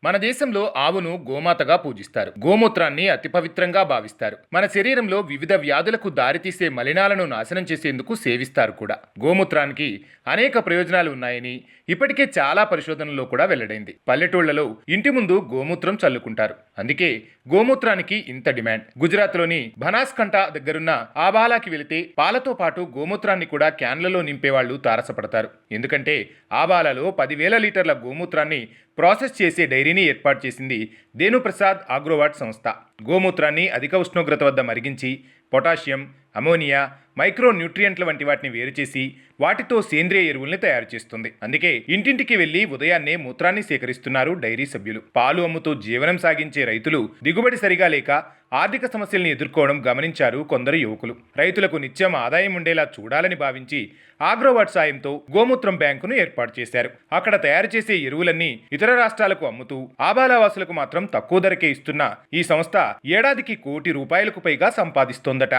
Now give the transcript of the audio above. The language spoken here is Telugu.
మన దేశంలో ఆవును గోమాతగా పూజిస్తారు. గోమూత్రాన్ని అతి పవిత్రంగా భావిస్తారు. మన శరీరంలో వివిధ వ్యాధులకు దారితీసే మలినాలను నాశనం చేసేందుకు సేవిస్తారు కూడా. గోమూత్రానికి అనేక ప్రయోజనాలు ఉన్నాయని ఇప్పటికే చాలా పరిశోధనల్లో కూడా వెల్లడైంది. పల్లెటూళ్లలో ఇంటి ముందు గోమూత్రం చల్లుకుంటారు. అందుకే గోమూత్రానికి ఇంత డిమాండ్. గుజరాత్లోని బనాస్కంఠ దగ్గరున్న ఆబాలాకి వెళితే పాలతో పాటు గోమూత్రాన్ని కూడా క్యాన్లలో నింపేవాళ్లు తారసపడతారు. ఎందుకంటే ఆబాలలో 10,000 లీటర్ల గోమూత్రాన్ని ప్రాసెస్ చేసే డైరీని ఏర్పాటు చేసింది దేనుప్రసాద్ ఆగ్రోవాట్ సంస్థ. గోమూత్రాన్ని అధిక ఉష్ణోగ్రత వద్ద మరిగించి పొటాషియం, అమోనియా, మైక్రో న్యూట్రియంట్ల వంటి వాటిని వేరు చేసి వాటితో సేంద్రియ ఎరువుల్ని తయారు చేస్తుంది. అందుకే ఇంటింటికి వెళ్లి ఉదయాన్నే మూత్రాన్ని సేకరిస్తున్నారు డైరీ సభ్యులు. పాలు అమ్ముతూ జీవనం సాగించే రైతులు దిగుబడి సరిగా లేక ఆర్థిక సమస్యల్ని ఎదుర్కోవడం గమనించారు కొందరు యువకులు. రైతులకు నిత్యం ఆదాయం ఉండేలా చూడాలని భావించి ఆగ్రోవాట్ సాయంతో గోమూత్రం బ్యాంకును ఏర్పాటు చేశారు. అక్కడ తయారు చేసే ఎరువులన్నీ ఇతర రాష్ట్రాలకు అమ్ముతూ ఆబాలవాసులకు మాత్రం తక్కువ ధరకే ఇస్తున్న ఈ సంస్థ ఏడాదికి ₹1 కోటి పైగా సంపాదిస్తోందట.